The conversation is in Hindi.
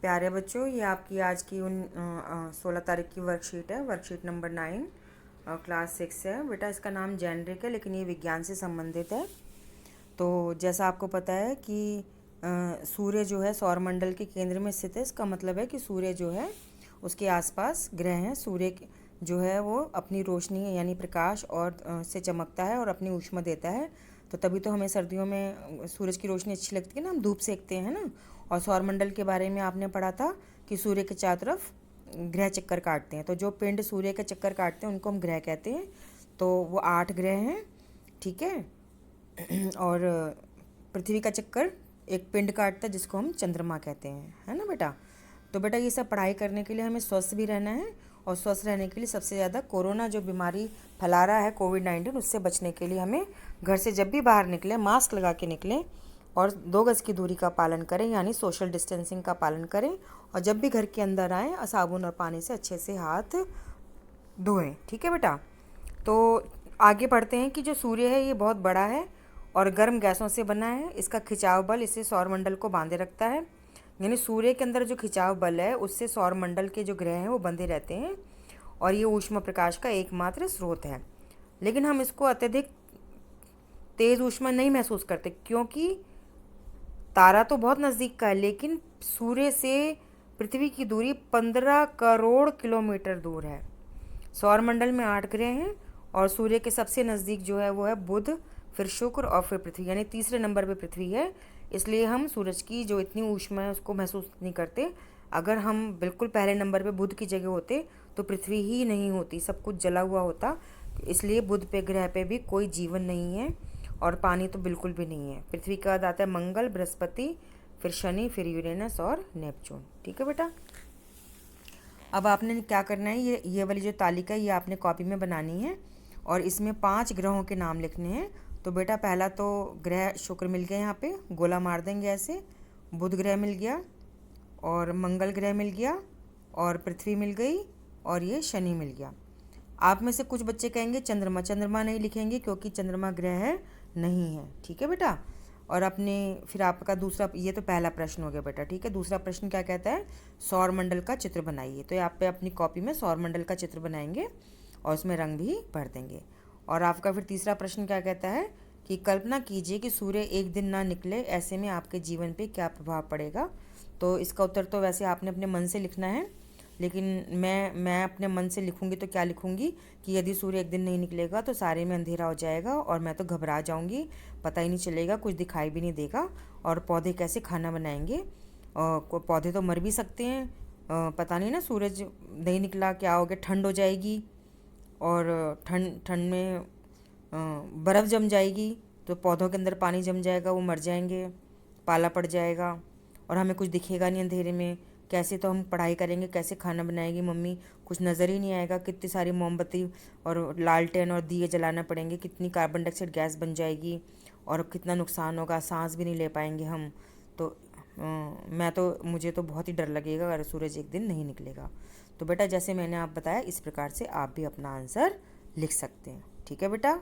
प्यारे बच्चों, ये आपकी आज की 16 तारीख की वर्कशीट है। वर्कशीट नंबर 9 क्लास 6 है। बेटा इसका नाम जेनरिक है, लेकिन ये विज्ञान से संबंधित है। तो जैसा आपको पता है कि सूर्य जो है सौरमंडल के केंद्र में स्थित है। इसका मतलब है कि सूर्य जो है उसके आसपास ग्रह हैं। सूर्य जो है वो अपनी रोशनी यानी प्रकाश और से चमकता है और अपनी ऊष्मा देता है। तो तभी तो हमें सर्दियों में सूरज की रोशनी अच्छी लगती है ना, हम धूप सेकते हैं ना। और सौरमंडल के बारे में आपने पढ़ा था कि सूर्य के चारों तरफ ग्रह चक्कर काटते हैं। तो जो पिंड सूर्य के चक्कर काटते हैं उनको हम ग्रह कहते हैं। तो वो 8 ग्रह हैं, ठीक है। और पृथ्वी का चक्कर एक पिंड काटता है जिसको हम चंद्रमा कहते हैं, है ना बेटा। तो बेटा ये सब पढ़ाई करने के लिए हमें स्वस्थ भी रहना है, और स्वस्थ रहने के लिए सबसे ज़्यादा कोरोना जो बीमारी फैला रहा है कोविड-19, उससे बचने के लिए हमें घर से जब भी बाहर निकलें मास्क लगा के निकलें और 2 गज़ की दूरी का पालन करें, यानी सोशल डिस्टेंसिंग का पालन करें। और जब भी घर के अंदर आएँ साबुन और पानी से अच्छे से हाथ धोएं, ठीक है बेटा। तो आगे बढ़ते हैं कि जो सूर्य है ये बहुत बड़ा है और गर्म गैसों से बना है। इसका खिंचाव बल इसे सौरमंडल को बांधे रखता है, यानी सूर्य के अंदर जो खिंचाव बल है उससे सौरमंडल के जो ग्रह हैं वो बंधे रहते हैं, और ये ऊष्मा प्रकाश का एकमात्र स्रोत है। लेकिन हम इसको अत्यधिक तेज़ ऊष्मा नहीं महसूस करते, क्योंकि तारा तो बहुत नज़दीक का है, लेकिन सूर्य से पृथ्वी की दूरी 15 करोड़ किलोमीटर दूर है। सौरमंडल में 8 ग्रह हैं और सूर्य के सबसे नज़दीक जो है वो है बुध, फिर शुक्र और फिर पृथ्वी, यानी तीसरे नंबर पे पृथ्वी है। इसलिए हम सूरज की जो इतनी ऊष्मा है उसको महसूस नहीं करते। अगर हम बिल्कुल पहले नंबर पे बुध की जगह होते तो पृथ्वी ही नहीं होती, सब कुछ जला हुआ होता। इसलिए बुध पे ग्रह पे भी कोई जीवन नहीं है और पानी तो बिल्कुल भी नहीं है। पृथ्वी के बाद आता है मंगल, बृहस्पति, फिर शनि, फिर यूरेनस और नेपच्यून, ठीक है बेटा। अब आपने क्या करना है, ये वाली जो तालिका है ये आपने कॉपी में बनानी है और इसमें 5 ग्रहों के नाम लिखने हैं। तो बेटा पहला तो ग्रह शुक्र मिल गया, यहाँ पे गोला मार देंगे ऐसे। बुध ग्रह मिल गया और मंगल ग्रह मिल गया और पृथ्वी मिल गई और ये शनि मिल गया। आप में से कुछ बच्चे कहेंगे चंद्रमा, चंद्रमा नहीं लिखेंगे क्योंकि चंद्रमा ग्रह नहीं है, ठीक है बेटा। और अपने फिर आपका दूसरा, ये तो पहला प्रश्न हो गया बेटा, ठीक है। दूसरा प्रश्न क्या कहता है, सौरमंडल का चित्र बनाइए। तो आप पे अपनी कॉपी में सौरमंडल का चित्र बनाएंगे और उसमें रंग भी भर देंगे। और आपका फिर तीसरा प्रश्न क्या कहता है कि कल्पना कीजिए कि सूर्य एक दिन ना निकले, ऐसे में आपके जीवन पे क्या प्रभाव पड़ेगा। तो इसका उत्तर तो वैसे आपने अपने मन से लिखना है, लेकिन मैं अपने मन से लिखूंगी तो क्या लिखूंगी कि यदि सूर्य एक दिन नहीं निकलेगा तो सारे में अंधेरा हो जाएगा और मैं तो घबरा जाऊंगी, पता ही नहीं चलेगा, कुछ दिखाई भी नहीं देगा। और पौधे कैसे खाना बनाएंगे, पौधे तो मर भी सकते हैं, पता नहीं ना, सूरज नहीं निकला क्या हो गया, ठंड हो जाएगी और ठंड में बर्फ़ जम जाएगी तो पौधों के अंदर पानी जम जाएगा, वो मर जाएंगे, पाला पड़ जाएगा और हमें कुछ दिखेगा नहीं अंधेरे में। कैसे तो हम पढ़ाई करेंगे, कैसे खाना बनाएगी मम्मी, कुछ नज़र ही नहीं आएगा। कितनी सारी मोमबत्ती और लालटेन और दिए जलाना पड़ेंगे, कितनी कार्बन डाइऑक्साइड गैस बन जाएगी और कितना नुकसान होगा, सांस भी नहीं ले पाएंगे हम। तो मुझे तो बहुत ही डर लगेगा अगर सूरज एक दिन नहीं निकलेगा। तो बेटा जैसे मैंने आप बताया इस प्रकार से आप भी अपना आंसर लिख सकते हैं, ठीक है बेटा।